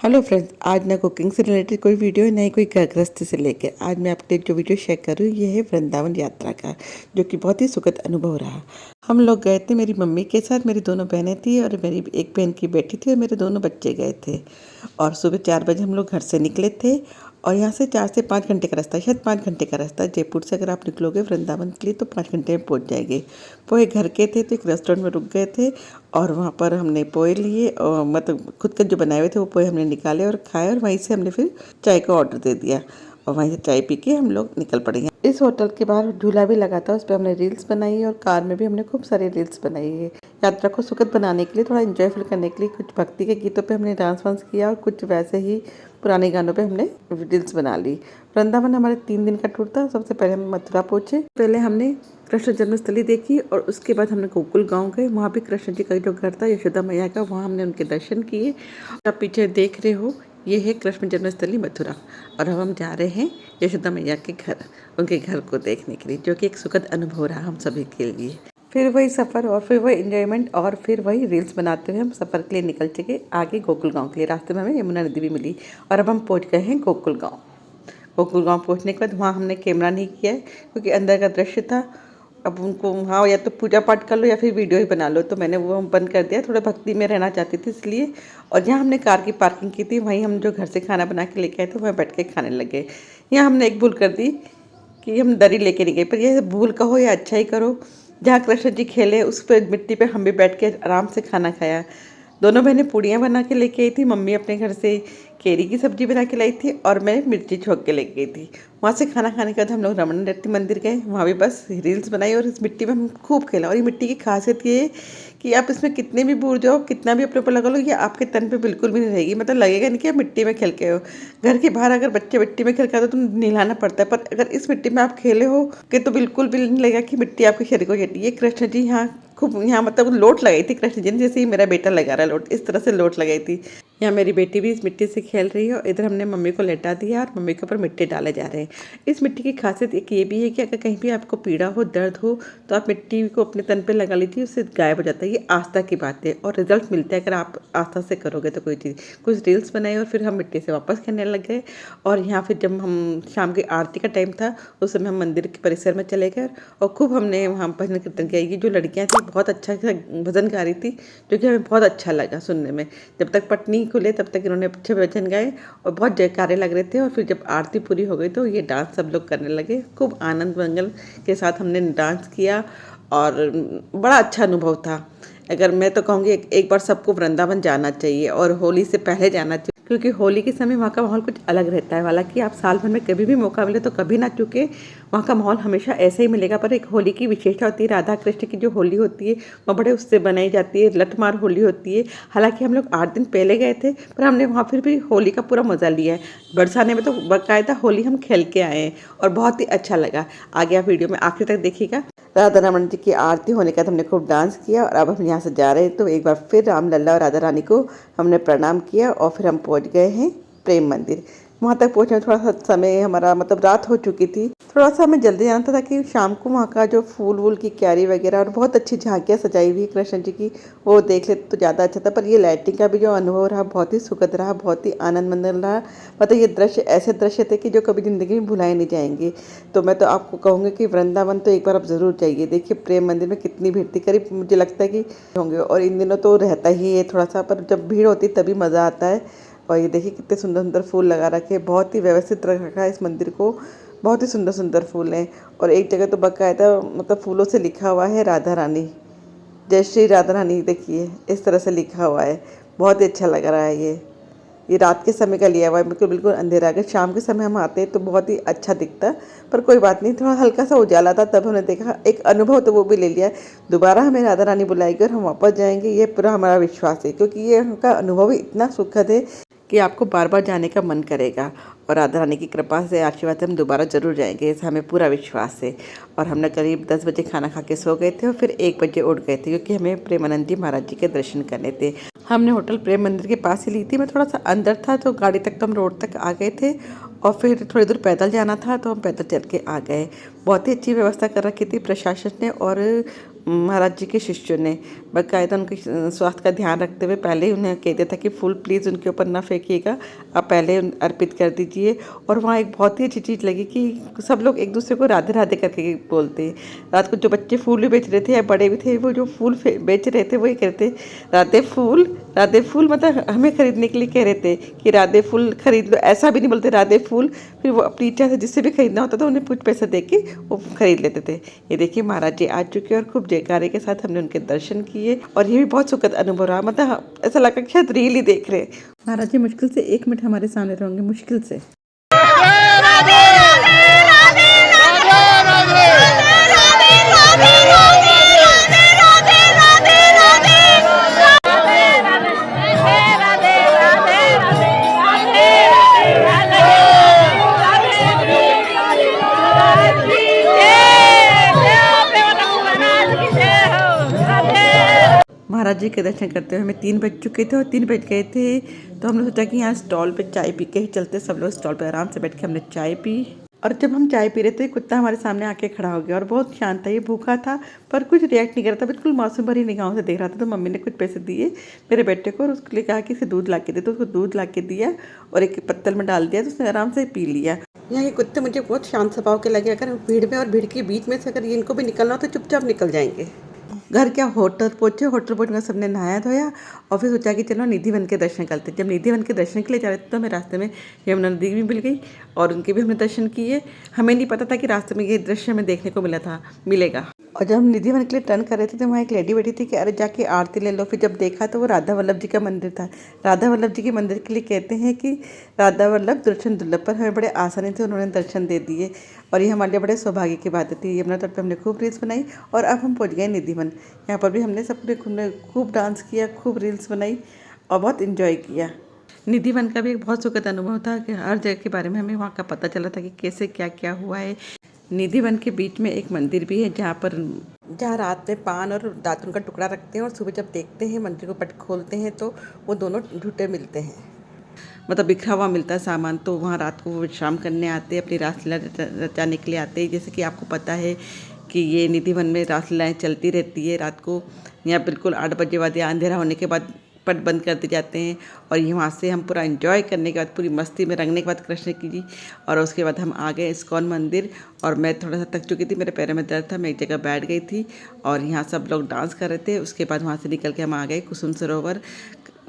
Hello friends, आज ना cooking से रिलेटेड कोई वीडियो है, ना ही कोई घर गृहस्थी से लेकर। आज मैं आपके लिए जो वीडियो शेयर कर रही हूँ ये है वृंदावन यात्रा का, जो कि बहुत ही सुखद अनुभव रहा। हम लोग गए थे मेरी मम्मी के साथ, मेरी दोनों बहनें थी और मेरी एक बहन की बेटी थी और मेरे दोनों बच्चे गए थे। और सुबह 4 बजे हम लोग घर से निकले थे और यहाँ से 4 से 5 घंटे का रास्ता, शायद 5 घंटे का रास्ता। जयपुर से अगर आप निकलोगे वृंदावन के लिए तो 5 घंटे में पहुँच जाएंगे। पोहे घर के थे तो एक रेस्टोरेंट में रुक गए थे और वहाँ पर हमने पोहे लिए और मतलब खुद का जो बनाए हुए थे वो पोहे हमने निकाले और खाए और वहीं से हमने फिर चाय का ऑर्डर दे दिया और वहीं से चाय पी के हम लोग निकल पड़े। इस होटल के बाहर झूला भी लगा था, उस पर हमने रील्स बनाई और कार में भी हमने खूब सारी रील्स बनाई है। यात्रा को सुखद बनाने के लिए, थोड़ा एंजॉयफुल करने के लिए कुछ भक्ति के गीतों पे हमने डांस वांस किया और कुछ वैसे ही पुराने गानों पे हमने रील्स बना ली। वृंदावन हमारे 3 दिन का टूर था। सबसे पहले हम मथुरा पहुंचे। पहले हमने कृष्ण जन्मस्थली देखी और उसके बाद हमने गोकुल गांव गए। वहाँ भी कृष्ण जी का जो घर था यशोदा मैया का, वहाँ हमने उनके दर्शन किए। आप पीछे देख रहे हो ये है कृष्ण जन्मस्थली मथुरा और अब हम जा रहे हैं यशोदा मैया के घर, उनके घर को देखने के लिए, जो कि एक सुखद अनुभव रहा हम सभी के लिए। फिर वही सफ़र और फिर वही एंजॉयमेंट और फिर वही रील्स बनाते हुए हम सफ़र के लिए निकल चुके आगे गोकुल गांव के लिए। रास्ते में हमें यमुना नदी भी मिली और अब हम पहुंच गए हैं गोकुल गांव। गोकुल गांव पहुंचने के बाद वहाँ हमने कैमरा नहीं किया है क्योंकि अंदर का दृश्य था। अब उनको वहाँ या तो पूजा पाठ कर लो या फिर वीडियो ही बना लो, तो मैंने वो बंद कर दिया। थोड़ा भक्ति में रहना चाहती थी इसलिए। और जहाँ हमने कार की पार्किंग की थी वहीं हम जो घर से खाना बना के लेके आए थे वहाँ बैठ के खाने लगे। यहाँ हमने एक भूल कर दी कि हम दरी लेके नहीं गए, पर यह भूल कहो या अच्छा ही करो। जहाँ कृष्ण जी खेले उस पर मिट्टी पे हम भी बैठ के आराम से खाना खाया। दोनों बहनें पूड़ियाँ बना के लेके आई थी, मम्मी अपने घर से केरी की सब्जी बना के लाई थी और मैं मिर्ची छोक के लेके गई थी। वहाँ से खाना खाने के बाद हम लोग रमन रेड्डी मंदिर गए। वहाँ भी बस रील्स बनाई और इस मिट्टी में हम खूब खेला। और ये मिट्टी की खासियत ये है कि आप इसमें कितने भी बूढ़ जाओ, कितना भी अपने ऊपर लगा लो, ये आपके तन पे बिल्कुल भी नहीं रहेगी। मतलब लगेगा नहीं कि आप मिट्टी में खेल के हो। घर के बाहर अगर बच्चे मिट्टी में खेल के आते तो नहलाना पड़ता है, पर अगर इस मिट्टी में आप खेले हो कि तो बिल्कुल भी नहीं लगेगा कि मिट्टी आपके शरीर को चटी है। कृष्ण जी यहाँ खूब यहाँ मतलब लोट लगाई थी कृष्ण जी ने, जैसे ही मेरा बेटा लगा रहा है लोट, इस तरह से लोट लगाई थी। यहाँ मेरी बेटी भी इस मिट्टी से खेल रही है और इधर हमने मम्मी को लेटा दिया और मम्मी के ऊपर मिट्टी डाले जा रहे हैं। इस मिट्टी की खासियत एक ये भी है कि अगर कहीं भी आपको पीड़ा हो, दर्द हो, तो आप मिट्टी को अपने तन पे लगा लीजिए, उससे गायब हो जाता है। ये आस्था की बात है और रिजल्ट मिलता है अगर आप आस्था से करोगे तो कोई चीज़। कुछ रील्स बनाई और फिर हम मिट्टी से वापस खेलने लग गए। और यहाँ फिर जब हम शाम की आरती का टाइम था उस समय हम मंदिर के परिसर में चले गए और खूब हमने वहाँ भजन कीर्तन किया। ये जो लड़कियाँ थी बहुत अच्छा भजन गा रही थी, जो कि हमें बहुत अच्छा लगा सुनने में। जब तक पट नहीं खुले तब तक इन्होंने अच्छे भजन गाए और बहुत जयकारे लग रहे थे। और फिर जब आरती पूरी हो गई तो ये डांस सब लोग करने लगे। खूब आनंद मंगल के साथ हमने डांस किया और बड़ा अच्छा अनुभव था। अगर मैं तो कहूँगी एक बार सबको वृंदावन जाना चाहिए और होली से पहले जाना चाहिए, क्योंकि होली के समय वहाँ का माहौल कुछ अलग रहता है। हालांकि आप साल भर में कभी भी मौका मिले तो कभी ना चूके, वहाँ का माहौल हमेशा ऐसे ही मिलेगा। पर एक होली की विशेषता होती है, राधा कृष्ण की जो होली होती है वह बड़े उससे बनाई जाती है, लठमार होली होती है। हालांकि हम लोग 8 दिन पहले गए थे पर हमने वहाँ फिर भी होली का पूरा मज़ा लिया है। बरसाने में तो बाकायदा होली हम खेल के आए हैं और बहुत ही अच्छा लगा। आगे आप वीडियो में आखिर तक देखिएगा। राधा रमन जी की आरती होने के बाद हमने खूब डांस किया और अब हम यहाँ से जा रहे हैं तो एक बार फिर राम लल्ला और राधा रानी को हमने प्रणाम किया और फिर हम पहुँच गए हैं प्रेम मंदिर। वहाँ तक पहुँचने में थोड़ा सा समय हमारा मतलब रात हो चुकी थी। थोड़ा सा हमें जल्दी जाना था ताकि शाम को वहाँ का जो फूल वूल की क्यारी वगैरह और बहुत अच्छी झांकियाँ सजाई हुई कृष्ण जी की वो देख लेते तो ज़्यादा अच्छा था। पर ये लाइटिंग का भी जो अनुभव रहा बहुत ही सुखद रहा, बहुत ही आनंदमंद रहा। मतलब ये दृश्य ऐसे दृश्य थे कि जो कभी ज़िंदगी में भुलाए नहीं जाएंगे। तो मैं तो आपको कहूँगी कि वृंदावन तो एक बार आप ज़रूर जाइए। देखिए प्रेम मंदिर में कितनी भीड़ थी, करीब मुझे लगता है कि होंगे, और इन दिनों तो रहता ही है थोड़ा सा, पर जब भीड़ होती तभी मज़ा आता है। और ये देखिए कितने सुंदर सुंदर फूल लगा रखे, बहुत ही व्यवस्थित रखा है इस मंदिर को। बहुत ही सुंदर सुंदर फूल हैं और एक जगह तो बाकायदा मतलब फूलों से लिखा हुआ है राधा रानी, जय श्री राधा रानी। देखिए इस तरह से लिखा हुआ है, बहुत ही अच्छा लग रहा है। ये रात के समय का लिया हुआ है, बिल्कुल बिल्कुल अंधेरा। अगर शाम के समय हम आते तो बहुत ही अच्छा दिखता, पर कोई बात नहीं, थोड़ा हल्का सा उजाला था तब हमने देखा। एक अनुभव तो वो भी ले लिया। दोबारा हमें राधा रानी बुलाएगी और हम वापस जाएंगे, ये पूरा हमारा विश्वास है, क्योंकि ये उनका अनुभव ही इतना सुखद है कि आपको बार बार जाने का मन करेगा। और राधा रानी की कृपा से, आशीर्वाद से हम दोबारा ज़रूर जाएंगे, ऐसा हमें पूरा विश्वास है। और हमने करीब 10 बजे खाना खा के सो गए थे और फिर 1 बजे उठ गए थे क्योंकि हमें प्रेमानंद जी महाराज जी के दर्शन करने थे। हमने होटल प्रेम मंदिर के पास ही ली थी। मैं थोड़ा सा अंदर था तो गाड़ी तक तो हम रोड तक आ गए थे और फिर थोड़ी दूर पैदल जाना था तो हम पैदल चल के आ गए। बहुत ही अच्छी व्यवस्था कर रखी थी प्रशासन ने और महाराज जी के शिष्यों ने बाकायदा उनके स्वास्थ्य का ध्यान रखते हुए पहले ही उन्हें कह दिया था कि फूल प्लीज़ उनके ऊपर ना फेंकिएगा, आप पहले अर्पित कर दीजिए। और वहाँ एक बहुत ही अच्छी चीज़ लगी कि सब लोग एक दूसरे को राधे राधे करके बोलते हैं। रात को जो बच्चे फूल भी बेच रहे थे या बड़े भी थे, वो जो फूल बेच रहे थे वो ये कहते राधे फूल, मतलब हमें खरीदने के लिए कह रहे थे कि राधे फूल खरीद लो, ऐसा भी नहीं बोलते राधे फूल। फिर वो अपनी इच्छा से जिससे भी खरीदना होता था उन्हें कुछ पैसे दे के वो खरीद लेते थे। ये देखिए महाराज जी आ चुके और खूब जयकारे के साथ हमने उनके दर्शन किए और ये भी बहुत सुखद अनुभव रहा। मतलब ऐसा लगा कि शायद रील ही देख रहे हैं। महाराज जी मुश्किल से 1 मिनट हमारे सामने रहेंगे, मुश्किल से। महाराज जी के दर्शन करते हुए हमें 3 बज चुके थे और 3 बज गए थे, तो हमने सोचा कि यहाँ स्टॉल पे चाय पी के ही चलते। सब लोग स्टॉल पे आराम से बैठ के हमने चाय पी। और जब हम चाय पी रहे थे कुत्ता हमारे सामने आके खड़ा हो गया और बहुत शांत था, ये भूखा था पर कुछ रिएक्ट नहीं कर रहा था, बिल्कुल मासूम भरी निगाहों से देख रहा था। तो मम्मी ने कुछ पैसे दिए मेरे बेटे को और उसके लिए कहा कि इसे दूध ला के दे, तो उसको दूध ला के दिया और एक पत्तल में डाल दिया, तो उसने आराम से पी लिया। यहाँ ये कुत्ते मुझे बहुत शांत स्वभाव के लगे। अगर भीड़ में और भीड़ के बीच में से अगर इनको भी निकलना हो तो चुपचाप निकल जाएंगे। घर क्या होटल पहुँचे में सबने नहाया धोया और फिर सोचा कि चलो निधि वन के दर्शन करते। जब निधि वन के दर्शन के लिए जा रहे थे तो हमें रास्ते में यमुना नदी भी मिल गई और उनके भी हमने दर्शन किए। हमें नहीं पता था कि रास्ते में ये दृश्य हमें देखने को मिलेगा। और जब हम निधि वन के लिए टर्न कर रहे थे तो वहाँ एक लेडी बैठी थी कि अरे जाके आरती ले लो। फिर जब देखा तो वो राधा वल्लभ जी का मंदिर था। राधा वल्लभ जी के मंदिर के लिए कहते हैं कि राधा वल्लभ दर्शन दुर्लभ, पर हमें बड़े आसानी से उन्होंने दर्शन दे दिए और ये हमारे लिए बड़े सौभाग्य की बात थी। यमुना तट पर हमने खूब रील्स बनाई और अब हम पहुँच गए निधि वन। यहाँ पर भी हमने सबने खूब डांस किया, खूब रील्स बनाई और बहुत इन्जॉय किया। निधि वन का भी एक बहुत सुखद अनुभव था कि हर जगह के बारे में हमें वहाँ का पता चला था कि कैसे क्या क्या हुआ है। निधि वन के बीच में एक मंदिर भी है जहाँ रात में पान और दातुन का टुकड़ा रखते हैं और सुबह जब देखते हैं मंदिर को पट खोलते हैं तो वो दोनों झूठे मिलते हैं, मतलब बिखरा हुआ मिलता है सामान। तो वहाँ रात को विश्राम करने आते हैं, अपनी रासलीला रचाने के लिए आते हैं। जैसे कि आपको पता है कि ये निधि वन में रासलीलाएँ चलती रहती है रात को। यहाँ बिल्कुल 8 बजे बाद या अंधेरा होने के बाद पट बंद कर दिए जाते हैं और यहाँ से हम पूरा एंजॉय करने के बाद, पूरी मस्ती में रंगने के बाद कृष्ण की जी, और उसके बाद हम आ गए इस्कॉन मंदिर। और मैं थोड़ा सा थक चुकी थी, मेरे पैरों में दर्द था, मैं एक जगह बैठ गई थी और यहाँ सब लोग डांस कर रहे थे। उसके बाद वहाँ से निकल के हम आ गए कुसुम सरोवर।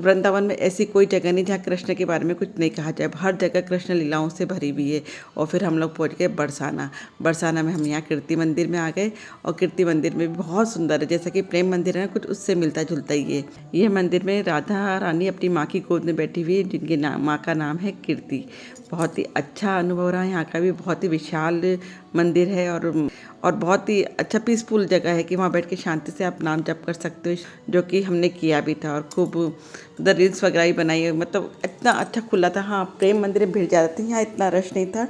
वृंदावन में ऐसी कोई जगह नहीं जहाँ कृष्ण के बारे में कुछ नहीं कहा जाए, हर जगह कृष्ण लीलाओं से भरी हुई है। और फिर हम लोग पहुँच गए बरसाना में हम यहाँ कीर्ति मंदिर में आ गए और कीर्ति मंदिर में भी बहुत सुंदर है, जैसा कि प्रेम मंदिर है कुछ उससे मिलता जुलता ही है। ये मंदिर में राधा रानी अपनी माँ की गोद में बैठी हुई है, जिनके माँ का नाम है कीर्ति। बहुत ही अच्छा अनुभव रहा। यहाँ का भी बहुत ही विशाल मंदिर है और बहुत ही अच्छा पीसफुल जगह है कि वहाँ बैठ के शांति से आप नाम जप कर सकते हो, जो कि हमने किया भी था। और खूब उधर रील्स वगैरह ही बनाई, मतलब इतना अच्छा खुला था। हाँ, प्रेम मंदिर में भीड़ ज़्यादा थी, यहाँ इतना रश नहीं था।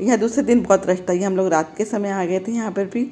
यहाँ दूसरे दिन बहुत रश था। यहाँ हम लोग रात के समय आ गए थे। यहाँ पर भी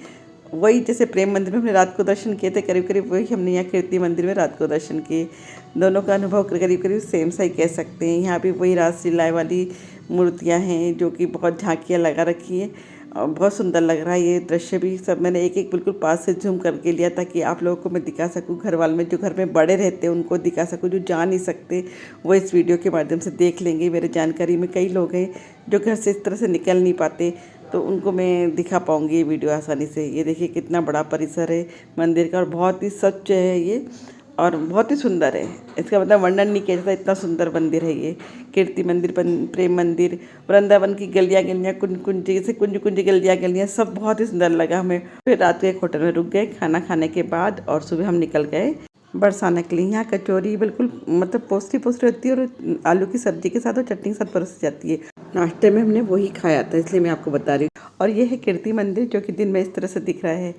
वही जैसे प्रेम मंदिर में हमने रात को दर्शन किए थे, करीब करीब वही हमने यहाँ कीर्ति मंदिर में रात को दर्शन किए। दोनों का अनुभव करीब करीब सेम सा ही कह सकते हैं। यहाँ भी वही रासलीला वाली मूर्तियाँ हैं जो कि बहुत झांकियाँ लगा रखी हैं और बहुत सुंदर लग रहा है ये दृश्य भी। सब मैंने एक एक बिल्कुल पास से जूम करके लिया ताकि आप लोगों को मैं दिखा सकूं। घर वाले में जो घर में बड़े रहते हैं उनको दिखा सकूं, जो जा नहीं सकते वो इस वीडियो के माध्यम से देख लेंगे। मेरे जानकारी में कई लोग हैं जो घर से इस तरह से निकल नहीं पाते, तो उनको मैं दिखा पाऊँगी ये वीडियो आसानी से। ये देखिए कितना बड़ा परिसर है मंदिर का और बहुत ही स्वच्छ है ये और बहुत ही सुंदर है। इसका मतलब वर्णन नहीं किया जाता, इतना सुंदर मंदिर है ये कीर्ति मंदिर, प्रेम मंदिर। वृंदावन की गलियाँ कुंज जैसे कुंज गलियाँ सब बहुत ही सुंदर लगा हमें। फिर रात को एक होटल में रुक गए खाना खाने के बाद और सुबह हम निकल गए बरसाना के लिए। यहाँ कचौरी बिल्कुल मतलब पोस्टी होती है और आलू की सब्जी के साथ और चटनी के साथ परोसी जाती है। नाश्ते में हमने वही खाया था, इसलिए मैं आपको बता रही हूँ। और ये है कीर्ति मंदिर जो कि दिन में इस तरह से दिख रहा है।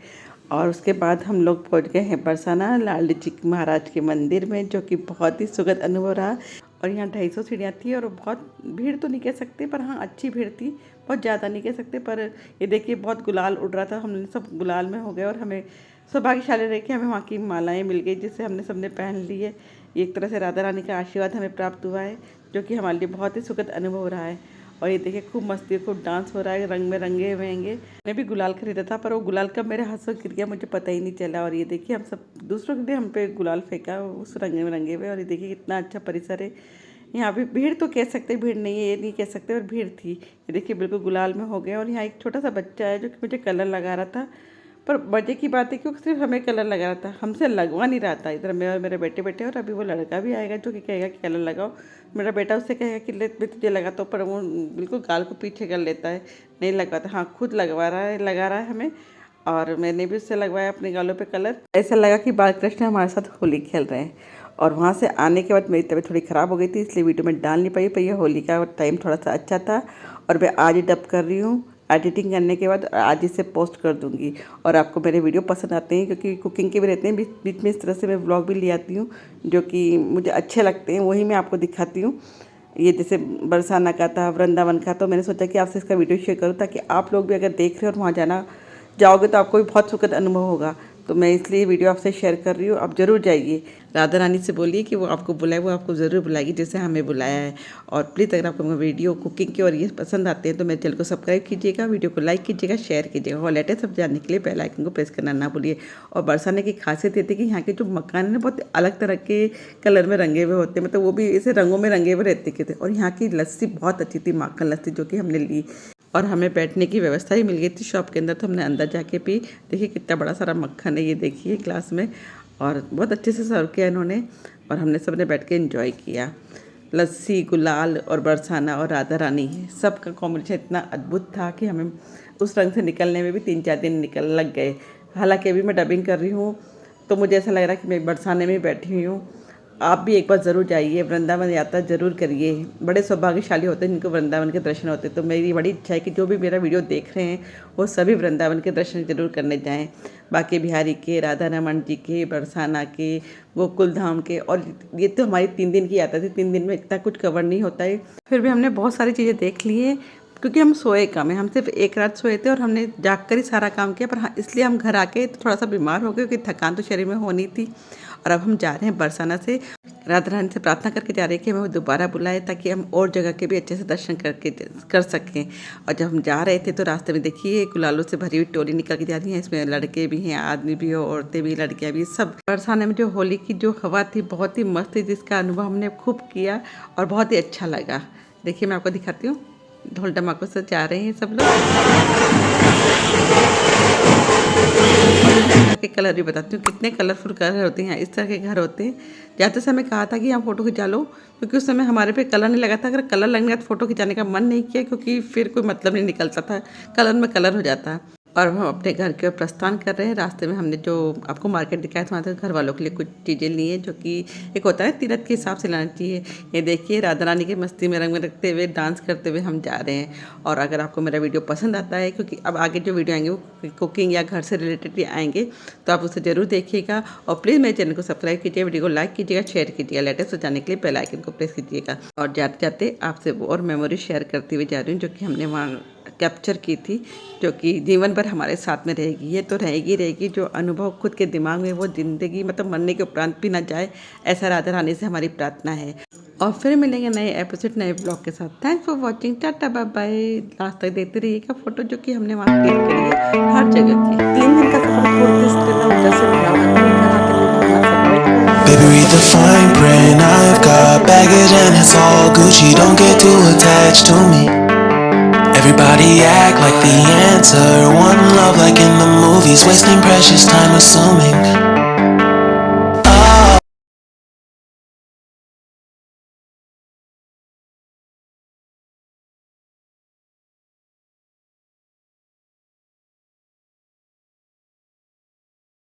और उसके बाद हम लोग पहुँच गए हैं बरसाना लाल जी महाराज के मंदिर में, जो कि बहुत ही सुखद अनुभव रहा। और यहाँ 250 सीढ़ियाँ थी और बहुत भीड़ तो नहीं कह सकते, पर हाँ अच्छी भीड़ थी। बहुत ज़्यादा नहीं कह सकते, पर ये देखिए बहुत गुलाल उड़ रहा था। हमने सब गुलाल में हो गए और हमें सौभाग्यशाली रहे कि हमें वहाँ की मालाएँ मिल गई, जिससे हमने सबने पहन ली है। एक तरह से राधा रानी का आशीर्वाद हमें प्राप्त हुआ है, जो कि हमारे लिए बहुत ही सुखद अनुभव रहा है। और ये देखिए खूब मस्ती, खूब डांस हो रहा है, रंग में रंगे हुए हैंगे। मैंने भी गुलाल खरीदा था पर वो गुलाल कब मेरे हाथ से गिर गया मुझे पता ही नहीं चला। और ये देखिए हम सब दूसरों के लिए हम पे गुलाल फेंका उस रंग में रंगे हुए। और ये देखिए कितना अच्छा परिसर है। यहाँ पे भीड़ तो कह सकते, भीड़ नहीं है ये नहीं कह सकते, और भीड़ थी। ये देखिए बिल्कुल गुलाल में हो गए। और यहाँ एक छोटा सा बच्चा है जो कि मुझे कलर लगा रहा था। पर मज़े की बात है क्योंकि सिर्फ हमें कलर लगा रहा था, हमसे लगवा नहीं रहा था। इधर मैं और मेरे बेटे बैठे, और अभी वो लड़का भी आएगा जो कि कहेगा कि कलर लगाओ। मेरा बेटा उससे कहेगा कि ले मैं तुझे लगाता हूँ, पर वो बिल्कुल गाल को पीछे कर लेता है, नहीं लगवाता। हाँ खुद लगवा रहा है, लगा रहा है हमें। और मैंने भी उससे लगवाया अपने गालों पे कलर। ऐसा लगा कि बालकृष्ण हमारे साथ होली खेल रहे हैं। और वहाँ से आने के बाद मेरी तबीयत थोड़ी ख़राब हो गई थी, इसलिए वीडियो में डाल नहीं पाई। पर यह होली का टाइम थोड़ा सा अच्छा था, और मैं आज ही डब कर रही हूँ एडिटिंग करने के बाद, आज इसे पोस्ट कर दूँगी। और आपको मेरे वीडियो पसंद आते हैं क्योंकि कुकिंग के भी रहते हैं, बीच बीच में इस तरह से मैं व्लॉग भी ले आती हूँ जो कि मुझे अच्छे लगते हैं, वही मैं आपको दिखाती हूँ। ये जैसे बरसाना का था, वृंदावन का, तो मैंने सोचा कि आपसे इसका वीडियो शेयर करूँ ताकि आप लोग भी अगर देख रहे हो और वहाँ जाओगे तो आपको भी बहुत सुखद अनुभव होगा। तो मैं इसलिए वीडियो आपसे शेयर कर रही हूँ, आप ज़रूर जाइए। राधा रानी से बोलिए कि वो आपको बुलाए, वो आपको ज़रूर बुलाएगी जैसे हमें बुलाया है। और प्लीज़ अगर आपको वीडियो कुकिंग के और ये पसंद आते हैं तो मेरे चैनल को सब्सक्राइब कीजिएगा, वीडियो को लाइक कीजिएगा, शेयर कीजिएगा, और लेटेस्ट सब जानने के लिए बेल आइकन को प्रेस करना ना भूलिए। और बरसाने की खासियत ये थी कि यहाँ के जो मकान है ना बहुत अलग तरह के कलर में रंगे हुए होते हैं, मतलब वो भी ऐसे रंगों में रंगे हुए रहते थे। और यहाँ की लस्सी बहुत अच्छी थी, माखन लस्सी, जो कि हमने ली। और हमें बैठने की व्यवस्था ही मिल गई थी शॉप के अंदर, तो हमने अंदर जाके पी। देखिए कितना बड़ा सारा मक्खन है, ये देखिए ग्लास में, और बहुत अच्छे से सर्व किया इन्होंने। और हमने सब ने बैठ के एंजॉय किया। लस्सी, गुलाल और बरसाना और राधा रानी, सबका कॉम्बिनेशन इतना अद्भुत था कि हमें उस रंग से निकलने में भी 3-4 दिन लग गए। हालांकि अभी मैं डबिंग कर रही हूँ तो मुझे ऐसा लग रहा है कि मैं बरसाने में बैठी हुई हूँ। आप भी एक बार ज़रूर जाइए, वृंदावन यात्रा ज़रूर करिए। बड़े सौभाग्यशाली होते हैं जिनको वृंदावन के दर्शन होते हैं। तो मेरी बड़ी इच्छा है कि जो भी मेरा वीडियो देख रहे हैं वो सभी वृंदावन के दर्शन ज़रूर करने जाएं। बाकी बिहारी के, राधा रमन जी के, बरसाना के, गोकुल धाम के। और ये तो हमारी 3 दिन की यात्रा थी, 3 दिन में इतना कुछ कवर नहीं होता है, फिर भी हमने बहुत सारी चीज़ें देख ली है क्योंकि हम सोए कम है। हम सिर्फ एक रात सोए थे और हमने जाग कर ही सारा काम किया। पर हाँ, इसलिए हम घर आके तो थोड़ा सा बीमार हो गए क्योंकि थकान तो शरीर में होनी थी। और अब हम जा रहे हैं बरसाना से, राधा रानी से प्रार्थना करके जा रहे हैं कि हमें दोबारा बुलाए ताकि हम और जगह के भी अच्छे से दर्शन कर सकें। और जब हम जा रहे थे तो रास्ते में देखिए गुलालों से भरी हुई टोली निकल के जा रही है। इसमें लड़के भी हैं, आदमी भी हो, औरतें भी, लड़कियां भी, सब। बरसाने में जो होली की जो हवा थी बहुत ही मस्त थी, जिसका अनुभव हमने खूब किया और बहुत ही अच्छा लगा। देखिए मैं आपको दिखाती हूँ, ढोल ढमाकों से जा रहे हैं सब लोग। के कलर भी बताती हूँ, कितने कलरफुल कलर होते हैं। इस तरह के घर होते हैं। जाते समय कहा था कि यहाँ फ़ोटो खिंचा लो, क्योंकि उस समय हमारे पे कलर नहीं लगा था। अगर कलर लगने का तो फ़ोटो खिंचाने का मन नहीं किया, क्योंकि फिर कोई मतलब नहीं निकलता था, कलर में कलर हो जाता। और हम अपने घर की ओर प्रस्थान कर रहे हैं। रास्ते में हमने जो आपको मार्केट दिखाया था, वहाँ से घर वालों के लिए कुछ चीज़ें ली हैं, जो कि एक होता है तीरथ के हिसाब से लाना चाहिए। ये देखिए राधा रानी की मस्ती में रंग में रखते हुए, डांस करते हुए हम जा रहे हैं। और अगर आपको मेरा वीडियो पसंद आता है, क्योंकि अब आगे जो वीडियो आएंगे वो कुकिंग या घर से रिलेटेड ही आएंगे, तो आप उसे ज़रूर देखिएगा। और प्लीज़ मेरे चैनल को सब्सक्राइब कीजिए, वीडियो को लाइक कीजिएगा, शेयर कीजिएगा, लेटेस्ट हो जाने के लिए बेल आइकन को प्रेस कीजिएगा। और जाते जाते आपसे वो और मेमोरी शेयर करते हुए जा रही हूँ, जो कि हमने वहाँ कैप्चर की थी, जो कि जीवन भर हमारे साथ में रहेगी। ये तो रहेगी जो अनुभव खुद के दिमाग में, वो ज़िंदगी मतलब मरने के उपरांत भी ना जाए, ऐसा राधा रानी से हमारी प्रार्थना है। और फिर मिलेंगे नए एपिसोड, नए ब्लॉग के साथ। Thanks for watching, tata bye bye. Last तक देखते रहिएगा फोटो जो कि हमने वहाँ क्लिक करी है हर जगह की। 3 दिन का सफर पूरे से भरा हुआ था। Baby, read the fine print. I've got baggage and it's all Gucci. Don't get too attached to me. Everybody act like the answer. One love like in the movies. Wasting precious time assuming